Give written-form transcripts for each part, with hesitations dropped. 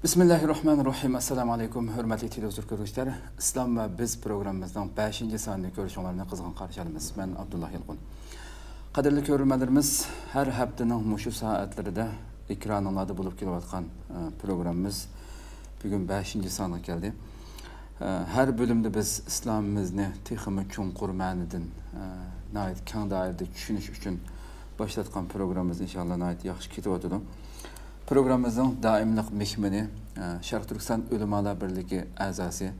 Bismillahirrahmanirrahim. Assalamu alaykum, hurmatli televizor ko'ruvchilar. Islom va biz programmamizning 5-sonini ko'rishinglarni qizg'in qarshi olamiz. Men Abdullah Yilqun. Qadrli ko'ruvchilarimiz, har haftaning mushu soatlarida ekranlarda bo'lib kelayotgan programmamiz bugun 5-songa keldi. Her bölümde biz İslam'ımızı texmi chunqur ma'nidan nayt keng doirada tushunish uchun boshlatgan programmamiz inshaalloh nayt yaxshi ketyapti. Programmamızın daimlik mehmini Sharq Turkiston Ulamolar birligi a'zosi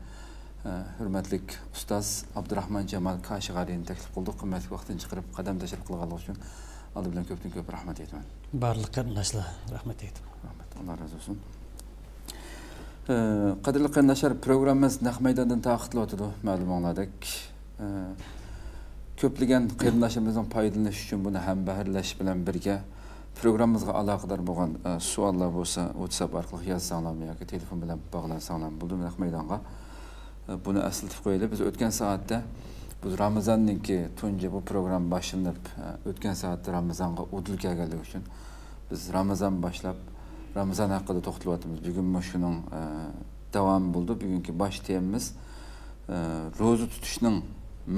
hurmatli ustoz Abdurahmon Jamal Kashg'ariyni taklif qildik. Qimmatli vaqtini chiqarib qadam tashrif qilganligi uchun aldi bilan ko'p rahmat aytaman. Barliq qarindoshlar rahmat aytaman. Rahmat, Alloh razı olsun. Qadrli qarindoshlar, programmamiz naq maydondan taqidlayotdi, ma'lumotlardek. Ko'plagan qarindoshlarimizning foydalanishi uchun buni ham bahrlash bilan birga programmamizga aloqador bo'lgan savollar bo'lsa, WhatsApp orqali yozsanglarmi yoki telefon bilan bog'lansanglar bo'ldi naq maydonga. Buni aslatib qo'yaylik. Biz o'tgan soatda biz Ramazonninki tunji bu program boshlanib, o'tgan soatda Ramazonga udul kelganligi uchun biz Ramazon boshlab Ramazon haqida to'xtalyapmiz. Bugun shuning davomi bo'ldi. Bugungi bosh temamiz ro'za tutishning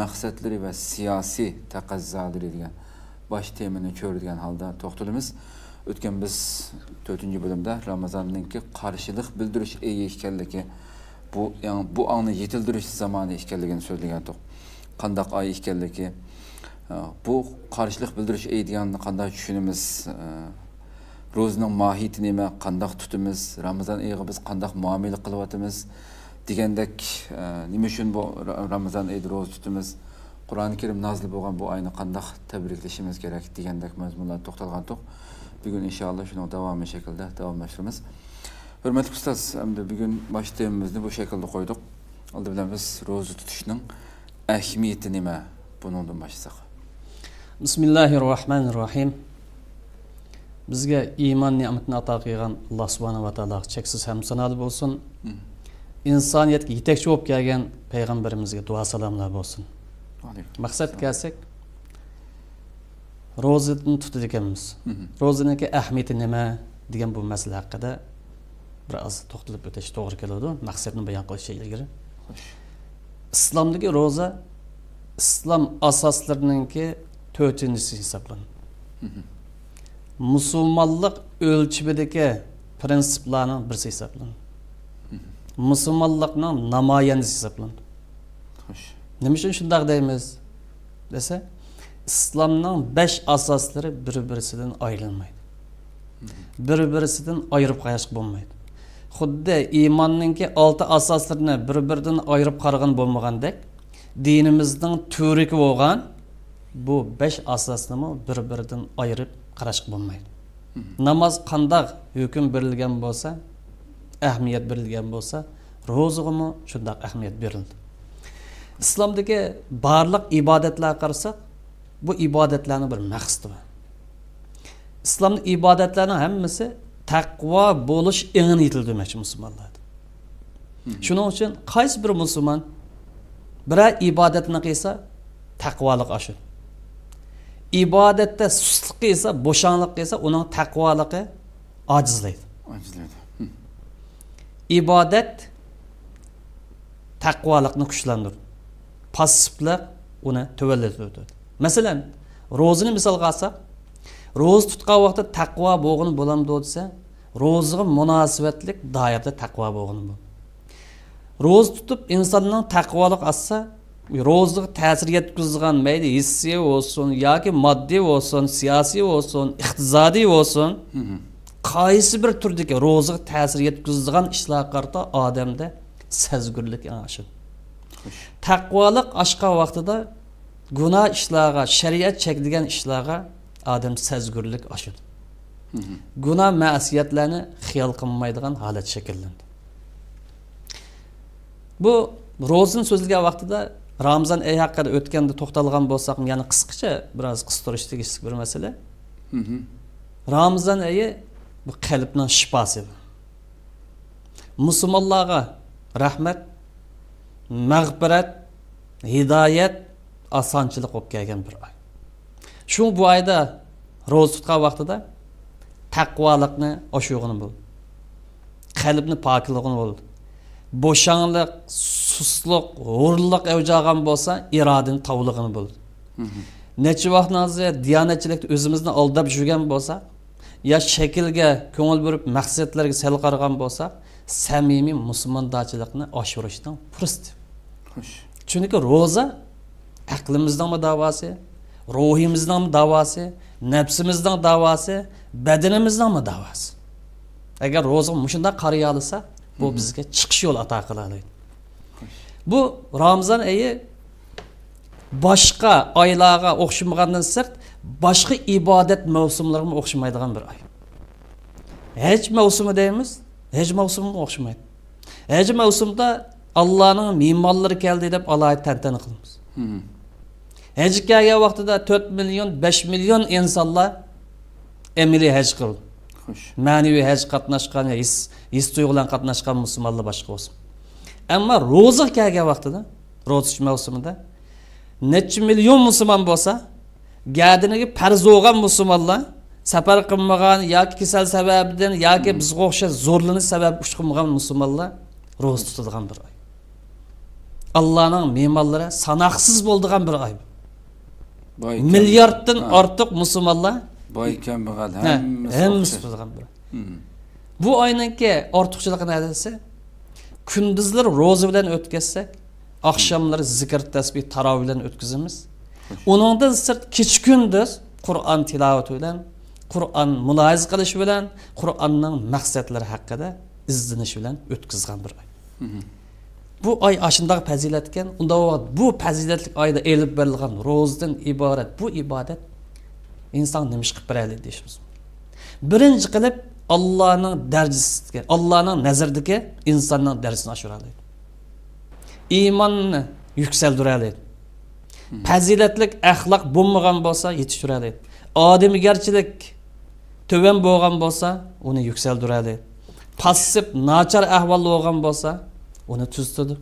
maqsadlari va siyosiy taqozzolari degan baş temini ko'radigan holda to'xtalamiz. O'tgan biz 4-bölümde Ramazonninki qarshilik bildirish oyi ekanligi, bu ongni yetildirish zamoni ekanligini so'zlagan edik. Qanday oy ekanligi, bu qarshilik bildirish oyi deganni qanday tushunamiz, ro'zaning mohiyati nima, qanday tutamiz, Ramazon oyiga biz qanday muomala qilyapmiz degandek, nima uchun bu Ramazon oyida ro'za tutamiz, Qur'oni Karim nazil bo'lgan bu oyni qanday tabriklashimiz kerak degandek mazmunlarga to'xtalgan edik. Bugun inshaalloh shuni davomiy shaklda davomlashtiramiz. Hurmatli ustoz, endi bugun bosh temamizni bu shaklda qo'ydik. Oldi bilan biz ro'za tutishning ahamiyati nima? Bundan boshlasak. Bismillahirrohmanirrohim. Bizga iymon ne'matini ato qilgan Alloh subhanahu va taolo cheksiz hamd sanolar bo'lsin. İnsaniyatga yetakchi bo'lib kelgan payg'ambarimizga duo salomlar bo'lsin. Maqsad kelsak, ro'zani tutar ekanmiz. Ro'zaning ahamiyati nima degan bu masala haqida biroz to'xtalib o'tish to'g'ri keladi. Maqsadni bayon qilishga ilgari. Islomdagi ro'za islom asoslarininki 4-si hisoblanadi. Musulmonlik o'lchimidagi prinsiplarning birisi hisoblanadi. Musulmonlikning namoyandasi hisoblanadi. Nima uchun shunday deymiz desa, islomning 5 asoslari bir-birisidan ayrilmaydi. Bir-birisidan ayirib qo'yish bo'lmaydi. Xuddi iymonninki 6 asoslarini bir-biridan ayirib qaragan bo'lmagandek, dinimizning turiki bo'lgan bu 5 asosni bir-biridan ayirib qarash bo'lmaydi. Namoz qanday hukm berilgan bo'lsa, ahamiyat berilgan bo'lsa, ro'zaga ham shunday ahamiyat berildi. İslamdagi barliq ibodatlar qarasak, bu ibodatlarning bir maqsadi bor. İslamning ibodatlarining hammasi taqvo bo'lish engini yetildirmoqchi musulmonlar. Shuning uchun qaysi bir musulmon biror ibodatni qilsa, taqvolik oshir. Ibodatda sustlik qilsa, bo'shanlik qilsa, uning taqvoligi ojizlaydi. Ibodat taqvolikni kuchlantiradi. Passivlik uni tövelletadi. Masalan, ro'zani misolga olsak, ro'za tutgan vaqtda taqvo bo'lg'ini bo'lamdi desa, ro'zaga munosabatlik doirada taqvo bo'lg'ini bo'l. Ro'za tutib insonning taqvolik olsa, ro'zaga ta'sir yetkazgan mayli hissiy bo'lsin yoki moddiy bo'lsin, siyosiy bo'lsin, iqtisodiy bo'lsin, qaysi bir turdagi ro'zaga ta'sir yetkazgan ishlar qarta odamda sezgurlik ashib. Taqvolik oshgan vaqtida gunoh ishlarga, shariat chekdigan ishlarga odam sezgurlik oshadi. Gunoh ma'siyatlarni xiyol qilmaydigan holat shakllandi. Bu ro'zani so'zilgan vaqtida Ramazon oyi haqida o'tganda to'xtalgan bo'lsak, ya'ni qisqacha biroz qisqarish tegishli bir masala. Ramazon oyi bu qalbning shifosi. Musulmonlarga rahmat, mag'firat, hidoyat, osonchilik bo'lib kelgan bir oy. Shu bu oyda ro'za tutgan vaqtida taqvolikni oshug'ini bo'l. qalbni pokligini bo'ldi. Boşanlıq, susluq, g'ururlik avjag'an bo'lsa, irodani tovlig'ini bo'ldi. Necha vaqtnazda diyonatchilikda o'zimizni aldab yurgan bo'lsa, ya shaklga ko'ngil berib maqsadlarga sal qaragan bo'lsa, samimiy musulmondachilikni oshirishdan fursat. Xo'sh. Chunki roza aqlimizning davosi, ruhimizning davosi, nafsimizning davosi, badanimizning davosi. Agar roza shunday qariy olsa, bu bizga chiqish yo'l ato qiladi. Bu Ramazon oyi boshqa oylarga o'xshamagandan sirt, boshqa ibodat mavsumlariga o'xshamaydigan bir oy. Haj mavsumi deymiz, haj mavsumiga o'xshamaydi. Haj mavsumda Allohning mehmonlari keldi deb alohida tantana qilamiz. Hajga kelgan vaqtida 4 million, 5 million insonlar emili haj qildi. Xo'sh. Ma'naviy haj qatnashgan, his tuyg'ulan qatnashgan musulmonlar boshqa bo'lsin. Ammo ro'za kelgan vaqtida, ro'za mavsumida necha million musulmon bo'lsa, gadiniga farz bo'lgan musulmonlar safar qilmagan yoki kasal sababidan yoki bizga o'xshash zo'rlanish sabab ushqilmagan musulmonlar ro'za tutadigan bir oy. Allohning mehmonlari sanoqsiz bo'ldigan bir oy. Milliarddan ortiq musulmonlar boy kambag'al hammasi tutadigan bir oy. Bu oyninki ortiqchiligi nima? Kunduzlar ro'za bilan o'tkazsak, akşamları zikr tasbih taravih bilan o'tkazamiz. Uningdan sirt kech kunduz Qur'on tilovati bilan, Qur'on mulohaza qilish bilan, Qur'onning maqsadlari haqida izlanish bilan o'tkazgan bir oy. Bu oy ashunday fazilatgan, unda bu fazilatli oyda elib berilgan ro'zadan iborat bu ibodat inson nima qilib beradi deymiz. Birinchi qilib Allohning darajasiga, Allohning nazaridagi insonning darajasini oshiradi. İmanını yükseldiradi. Fazilatlik axloq bo'lmagan bo'lsa yetishtiradi. Odamgarchilik töven bo'lgan bo'lsa, uni yükseldiradi. Passiv, nachar ahvolda bo'lgan bo'lsa, uni tuztadi.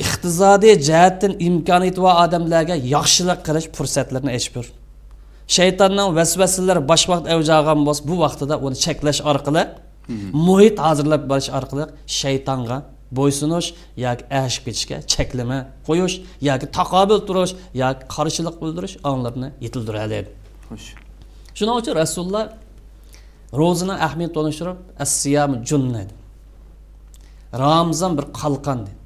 Iqtisodiy jihatdan imkoniyat va odamlarga yaxshilik qilish fursatlarini ochib shaytonning vasvasalari bosh vaqt avjag'an bo'lsa, bu vaqtida uni cheklash orqali, muhit hozirlab berish orqali shaytonga bo'ysunish yoki ashib ketishga cheklama qo'yish yoki taqobil turish yoki qarshilik bildirish onlarni yetildiradi. Xo'sh. Shuning uchun Rasululloh ro'zani ahamiyat tonishtirib, as-siyam junna. Ramazon bir qalqon dedi.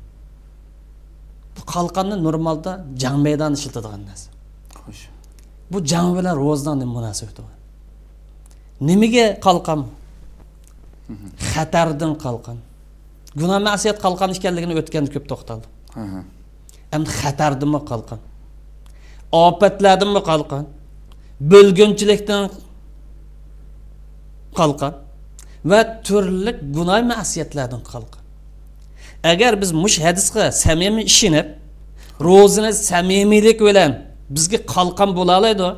Bu qalqonni normalda jang maydonida ishlatadigan narsa. Xo'sh. Bu jang bilan ro'zaning munosabati bor. Nimaga qalqon? Xatardan qalqon. Günah ma'siyat qalqon ekanligini o'tganda ko'p to'xtaldi. Endi xatardanmi qalqon? Ofatlardanmi qalqon? Bo'lgunchilikdan qalqon va turli günah ma'siyatlardan qalqon. Agar biz mush hadisga samimiy ishinib, ro'zini samimiylik bilan bizga qalqon bo'la oladi,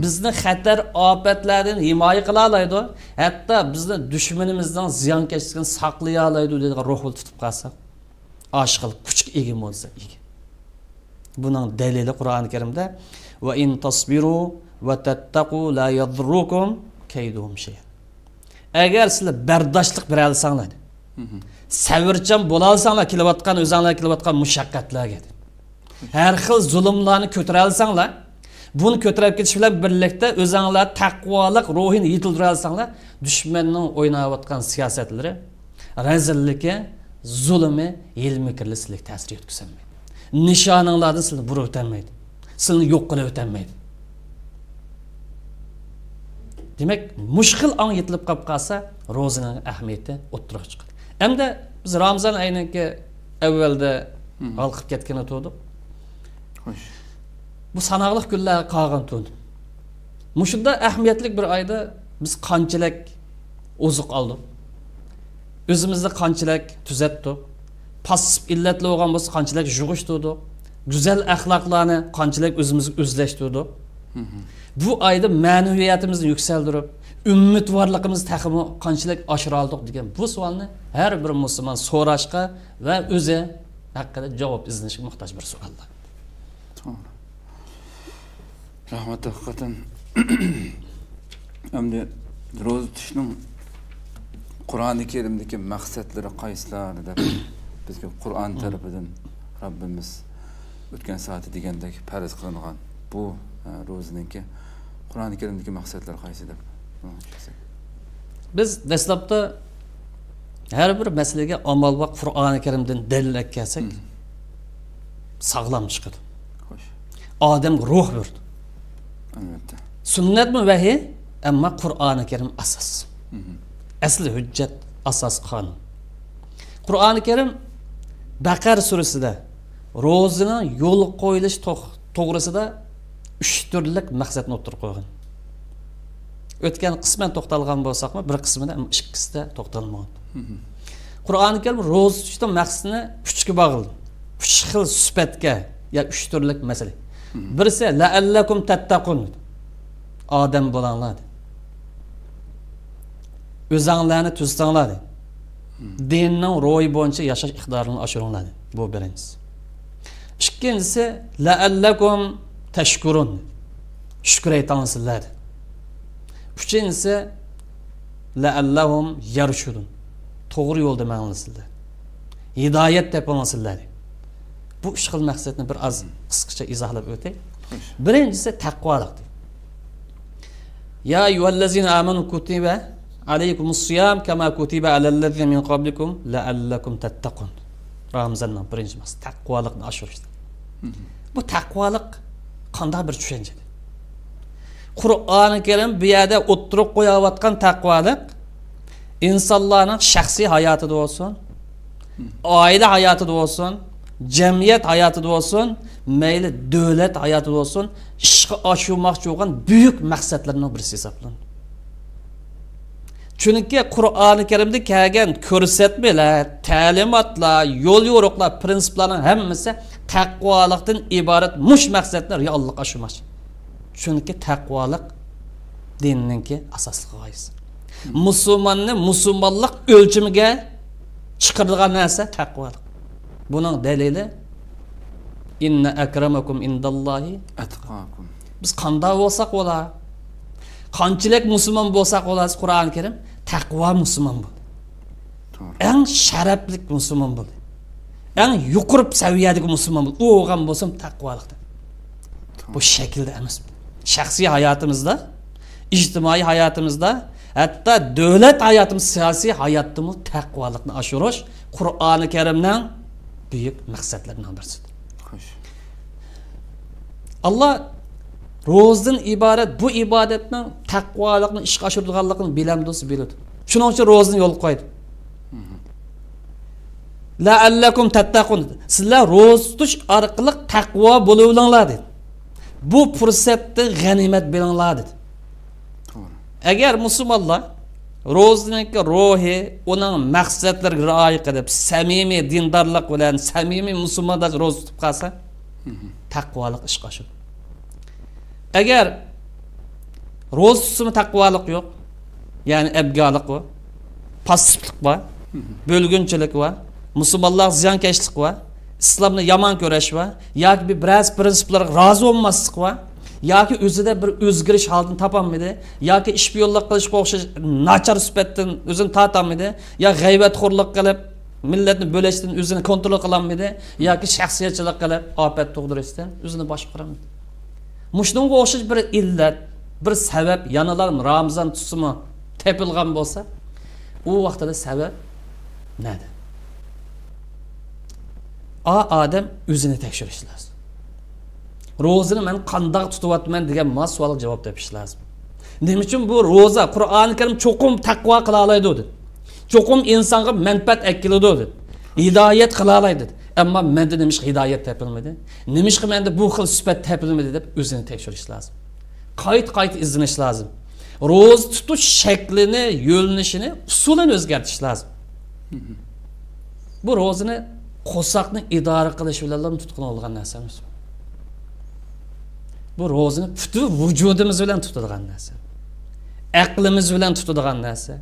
bizni xatar ofatlardan himoya qila oladi, hatto bizni dushmanimizdan ziyonkashlikdan saqlay oladi degan ruhni tutib qolsak, oshqil kuchga ega bo'lsa ega. Buning dalili Qur'oni Karimda va in tasbiru va tattaqu la yadurrukum kayduhum shay. Agar sizlar bardoshlik bera olsanglar, sabrchan bo'la olsanglar, kelayotgan o'zinglar kelayotgan mushaqqatlarga, har xil zulmlarni ko'tara olsanglar, bunu kötürüp ketiş bilen birlikte özünler takvalık ruhini yitildire alsanlar düşmanın oynayıvatkan siyasetleri rezillike, zulümü, ilmi kirlisizlik tesir etküsenmeydi. Nişanınlardan sizni buru ötenmeydi. Sizni yok kılı ötenmeydi. Demek muşkil an yitilip kap kalsa rozanın ahmiyeti oturuq çıkır. Hem de biz Ramazan ayınınki evvelde alqıp ketken oturduk. Hoş. Bu sanaqlıq günlər qalğan tun. Muşunda əhmiyyətlik bir ayda biz qançılıq ozuq aldıq. Özümüzdə qançılıq tüzətdik. Passib illətli olğan bolsa qançılıq yığışdırdik. Güzel əxlaqlarını qançılıq özümüz özləşdirdik. Bu ayda mənəviyyatımızı yüksəldirib, ümidvarlığımızı təximi qançılıq aşıra aldıq degan bu sualni hər bir musulmon so'rashga və o'zi haqida javob izlashga muhtoj bir savollar. To'g'ri. Rahmat hakikaten. Hem de ro'za tutishning Qur'oni Kerimdagi maqsadlari qaysilar deb bizga Qur'on tarafidan Rabbimiz o'tgan soati degandek farz qilingan bu ro'ziningki Qur'oni Kerimdagi maqsadlar qaysi deb biz dastlabda har bir masalaga amalga Qur'oni Kerimdan dalil kelsak sağlam chiqadi. Xo'sh. Odam ruh berdi. Albatta. Sunnatmi vahiy, ammo Qur'oni Kerim asos. Asli hujjat, asos qonun. Qur'oni Kerim Baqara surasida ro'zining yo'l qo'yilish to'g'risida 3 turlik maqsadni o'tirib qo'ygan. O'tgan qisman to'xtalgan bo'lsaqmi, bir qismida ikkisida to'xtalmagan. Qur'oni Kerim ro'za tutishning maqsadini 3 ga bog'ladi. 3 xil sifatga, ya 3 turlik masala. Birisi la'allakum tattaqun. Odam bo'langlar. O'zinglarni tuzsanglar. Dinning ro'yi bo'yicha yashash iqtidorini oshiringlar. Bu birinchisi. Ikkinchisi la'allakum tashkurun. Shukr aytansizlar. Üçüncüsü la'allahum yarshudun. To'g'ri yo'lda ma'nosizlar. Hidayet tepamansizlar. Bu 3 xil maqsadni bir az qisqacha izohlab o'tay. Birinchisi taqvolik. Ya ayyuhallazina amanu kutiba alaykumus siyam kama kutiba alallazina min qablikum la'allakum tattaqun. Ramazonning birinchi maqsadi taqvolikni oshirish. Bu taqvolik qanday bir tushuncha? Qur'oni Kerim bu yerda o'tirib qo'yayotgan taqvolik insonlarning shaxsiy hayotida bo'lsin, oila hayotida bo'lsin, jamiyat hayotida bo'lsin, mayli davlat hayotida bo'lsin, ishga oshirmoqchi bo'lgan buyuk maqsadlarning birisi hisoblanadi. Chunki Qur'oni Kerimda kelgan ko'rsatmalar, ta'limotlar, yo'l yo'riqlar, prinsiplarning hammasi taqvolikdan iborat mush maqsadni reallikka oshirmoqchi. Chunki taqvolik dinninki asosli g'oyasi. Musulmonni musulmonlik o'lchamiga chiqaradigan narsa taqvolik. Buning dalili inna akramakum indallohi atqakum. Biz qanday bo'lsak bo'lar, qanchalik musulmon bo'lsak bo'lar, Qur'oni Kerim taqvo musulmon bo'l. Eng sharafli musulmon bo'l. Eng yuqori saviyadagi musulmon bo'l. U o'g'an bo'lsam taqvolikda. Bu shaklda emas. Shaxsiy hayotimizda, ijtimoiy hayotimizda, hatto davlat hayotimiz, siyosiy hayotda taqvolikni oshirish Qur'oni Kerimning buyuk maqsadlaridan birisidir. Xo'sh. Alloh ro'zdan iborat bu ibodatning taqvolikni ishga oshirganligini bilamdisi biladi. Shuning uchun ro'zni yo'l qo'ydi. La'allakum tattaqun. Sizlar ro'z tutish orqali taqvo bo'linglar dedi. Bu fursatni g'animat bilinglar dedi. To'g'ri. Agar musulmonlar ro'zining ruhi, uning maqsadlariga rioya qilib, samimiy dindorlik bilan, samimiy musulmonlar ro'z tutib qolsa, taqvolik ishga oshadi. Agar ro'z tutsa taqvolik yo'q, ya'ni abgorlik va passivlik va bo'lgunchilik va musulmonlar ziyonkashlik va islomni yomon ko'rish va yoki bir biroz prinsiplarga rozi bo'lmaslik va yoki o'zida bir o'zgarish holatini topolmaydi, yoki ishbiyonlik qilishga o'xshash nachar sifatdan o'zini topolmaydi, yo g'aybatxo'rlik qilib millatni bo'lishdan o'zini kontrol qila olmaydi, yoki shaxsiyatchilik qilib ofat tug'dirishdan o'zini boshqarolmaydi. Mushunga o'xshash bir illat, bir sabab yanalar Ramazon tutsimi tepilgan bo'lsa, u vaqtida sabab nada? Adam o'zini tekshirish lazım. Ro'zani men qanday tutyapman degan savolga javob topish lazım. Nima uchun bu ro'za Qur'oni Karim cho'qim taqvo qila oladi dedi. Cho'qim insonga manfaat akiladi dedi. Hidoyat qila oladi. Ammo menda nima hidoyat topilmadi? Nima menda bu xil sifat topilmadi deb o'zini tekshirish lazım. Qayt izlanish lazım. Ro'z tutish shaklini, yo'linishini, usulini o'zgartirish lazım. Bu ro'zani qo'saqni idora qilish bilan tutqun olgan narsa emas. Bu ro'zani butun vujudimiz bilan tutadigan narsa. Aqlimiz bilan tutadigan narsa.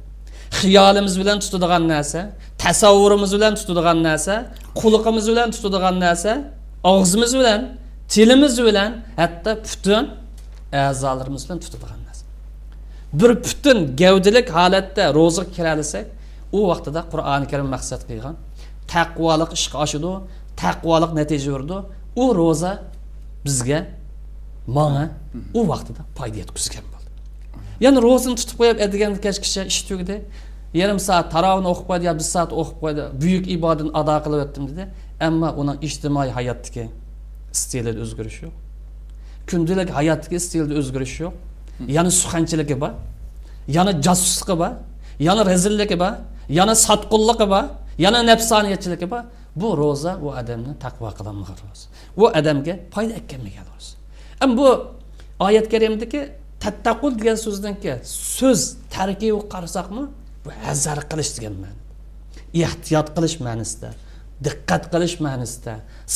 Xiyolimiz bilan tutadigan narsa, tasavvurimiz bilan tutadigan narsa, qulqimiz bilan tutadigan narsa, og'zimiz bilan, tilimiz bilan, hatto butun a'zolarimiz bilan tutadigan narsa. Bir butun gavdilik holatda ro'za kira olsak, u vaqtida Qur'oni Karim maqsad qilgan taqvolik ishga oshidi, taqvolik natija berdi. U roza bizga mana u vaqtida foyda yetkazgan bo'ldi. Ya'ni rozani tutib qo'yib edigan kechgacha ish tugdi. Yarım saat taravihni o'qib qo'ydi, 1 soat o'qib qo'ydi, buyuk ibodatni ado qilib o'tdim dedi. Ammo uning ijtimoiy hayotdagi stilida o'zgarish yo'q. Kundalik hayotdagi stilida o'zgarish yo'q. Yana suxanchiligi bor, yana jasusligi bor, yana rezilligi bor, yana satqunligi bor, yana nafsoniyatchiligi bor. Bu roza u odamni taqvo qilmagan roza. U odamga foyda etmagan roza. Ammo bu oyat karimdagi tattaqul degan so'zdan ki so'z tarkibi qarasaqmi, bu hazar qilish degan ma'no. Ehtiyot qilish ma'nosida, diqqat qilish ma'nosida,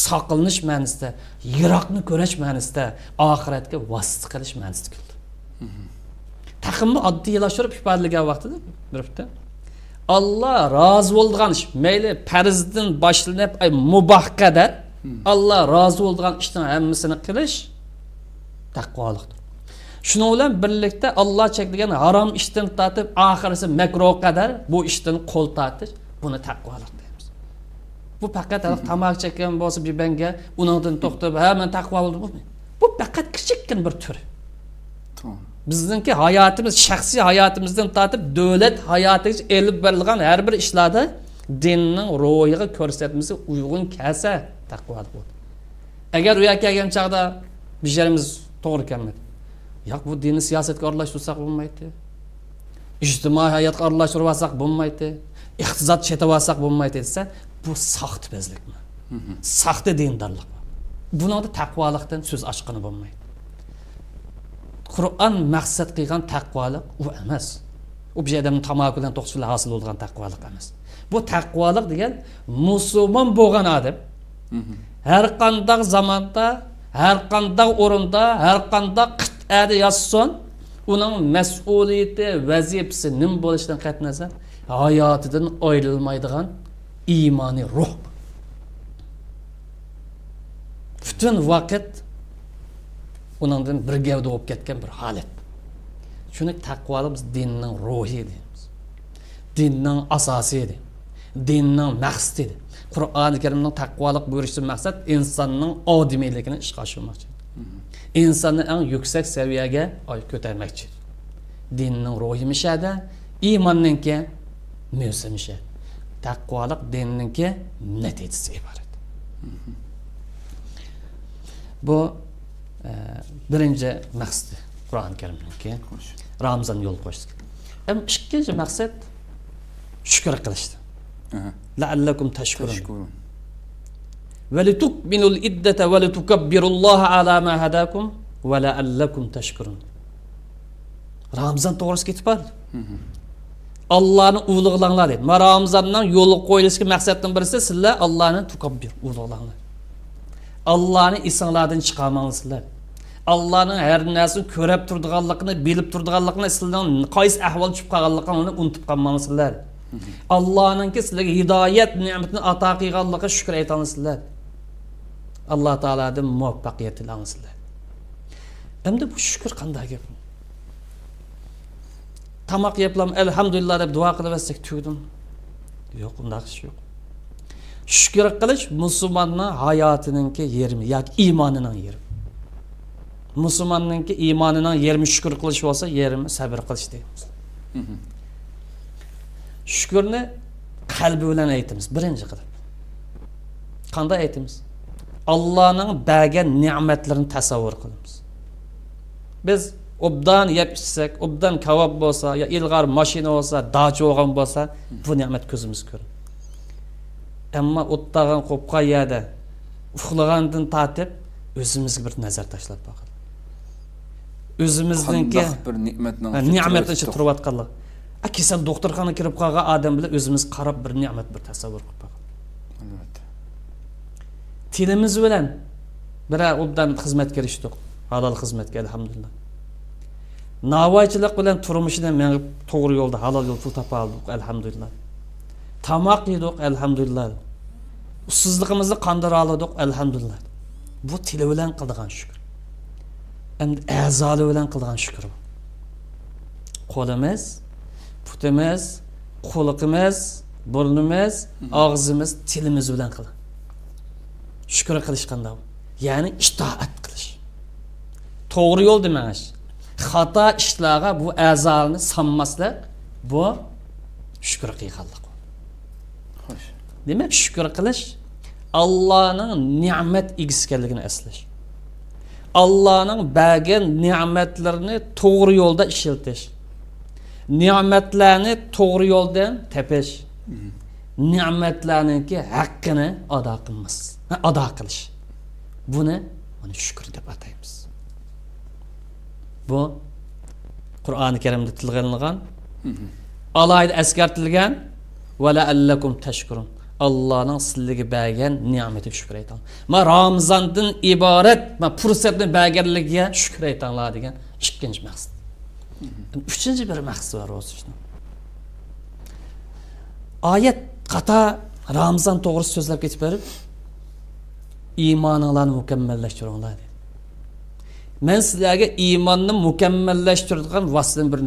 saqlanish ma'nosida, yiroqni ko'rish ma'nosida, oxiratga vasita qilish ma'nosida keldi. Taqimni oddiylashtirib ifodalagan vaqtida birifta Allah razı bo'lgan ish, mayli farzdan boshlanib mubah qadar Allah razı bo'lgan ishning hammasini qilish taqvolikdir. Shuning bilan birlikda Allah cheklagan harom ishdan tortib oxirisi makruh qadar bu ishdan qo'l tortish, buni taqvolik deymiz. Bu faqat tamoq chekkan bo'lsa bibanga uningdan to'xtab, "Ha, men taqvo bo'ldim" bu. Bu faqat kichikkin bir turi. To'g'ri. Bizningki hayotimiz, shaxsiy hayotimizdan tortib davlat hayotiga elib berilgan har bir ishlarda dinning ro'yiga ko'rsatmasi uyg'un kelsa taqvolik bo'ladi. Agar u yerga kelgan chaqda bizlarimiz to'g'ri kelmadi. Yo'q, bu dinni siyosatga aralashtirsak bo'lmaydi. İctimai hayotga aralashtirib olsak bo'lmaydi. Iqtisod chetib olsak bo'lmaydi desa, bu saxtbazlikmi? Saxta dindorlikmi? Buningda taqvolikdan so'z ochqani bo'lmaydi. Qur'on maqsad qilgan taqvolik u emas. U bir odamning tamoq bilan to'qsizlik hosil bo'lgan taqvolik emas. Bu taqvolik degan musulmon bo'lgan odam har qanday zamonda, har qanday o'rinda, har qanday qit'ada yasson, uning mas'uliyati, vazifasi nim bo'lishidan qatnazar hayotidan ayrilmaydigan iymoniy ruh. Bütün vaqt uningdan bir gavda bo'lib ketgan bir holat. Shuni taqvolik biz dinning ruhi deymiz. Dinning asosi deymiz. Dinning maqsadi. Qur'oni Karimning taqvolik buyurishidan maqsad insonning odimiyligini ishga oshirmoqchi. İnsanı en yüksek seviyeye ko'tarmoqchi. Dinning ruhi mishada, iymonninki mu'sa mishada. Taqvolik dinninki natijasi iborat. Bu birinchi maqsad Qur'oni Karimniki. Ramazon yo'l qo'yishdi. Ham ikkinchi maqsad shukr qilishdi. La'allakum tashkurun. وَلِتُكْمِنُوا الْإِدَّةَ وَلِتُكَبِّرُوا اللّٰهَ عَلَى مَا هَدَاكُمْ وَلَعَلَّكُمْ تَشْكُرُونَ. Ramazan to'g'risi ketib bordi. Allah'ni ulug'langlar dedi. Ramazandan yo'li qo'yilishga maqsaddan birisi sizlar Allah'ni tukabbir, ulug'langlar. Allah'ni isinglardan chiqarmanglar. Allah'ning har narsani ko'rib turganligini, bilib turganligini, sizlarning qaysi ahvol tushib qolganligini unutib qolmanglar. Allah'ningki sizlarga hidoyat ne'matini ato qilganligiga shukr aytanglar. Allah Teala'dan muvaffaqiyat tilanglar. Endi bu shukr qanday gap? Tamoq yeplam elhamdülillah deb duo qilib olsak tugdim. Yo'q, unday ish yo'q. Shukr qilish musulmonning hayotininki yerimi yoki iymonining yeri. Musulmonninki iymonining yerimi shukr qilish bo'lsa, yerimi sabr qilish deymiz. Shukrni qalbi bilan aytamiz, birinchi qilib. Qanday aytamiz? Allohning bergan ne'matlarini tasavvur qilamiz. Biz obdan yeb ichsak, obdan kavob bo'lsa, yo ilg'or mashina bo'lsa, dacha bo'lgan bo'lsa, bu ne'mat ko'zimiz ko'radi. Ammo o'tdagan qo'pqa yerda uxlagandan tortib o'zimizga bir nazar tashlab boqamiz. O'zimizningki bir ne'matni ichida turayotganlar. Akisal doktorxona kirib qolgan odam bilan o'zimiz qarab bir ne'mat bir tasavvur qilib boqamiz. Albatta. Tilimiz bilan biror obdan xizmatga erishdik. Halol xizmatga alhamdulillah. Navoiychilik bilan turmushini men to'g'ri yo'lda halol yo'l pul topa oldik alhamdulillah. Tamoq yedik alhamdulillah. Ussizligimizni qandira oldik alhamdulillah. Bu tili bilan qilgan shukr. Endi a'zoli bilan qilgan shukr. Qo'limiz, putimiz, quliqimiz, burnimiz, og'zimiz, tilimiz bilan qiladi. Shukr qilish qanday? Ya'ni itoat qilish. To'g'ri yo'l demash. Xato ishlarga bu a'zolni sanmaslik bu shukr qilganlik. Xo'sh. Demak, shukr qilish Allohning ne'mat egiskiligini eslash. Allohning bergan ne'matlarini to'g'ri yo'lda ishlatish. Ne'matlarni to'g'ri yo'ldan tepish. Ne'matlarningki haqqini ado qilish. Buni shukr deb ataymiz. Bu Qur'oni Karimda tilg'anilgan, alayda eskartilgan va la'allakum tashkurun. Allohning sizlarga bergan ne'matiga shukr ayting. Ma Ramazondan iborat, ma fursatni berganligiga shukr aytinglar degan ikkinchi maqsad. Uchinchi bir maqsad bor o'sishni. Oyat qata Ramazon to'g'risida so'zlab ketib berib, iymoninglarni mukammallashtiringlar dedi. Men sizlarga iymonni mukammallashtiradigan vositadan bir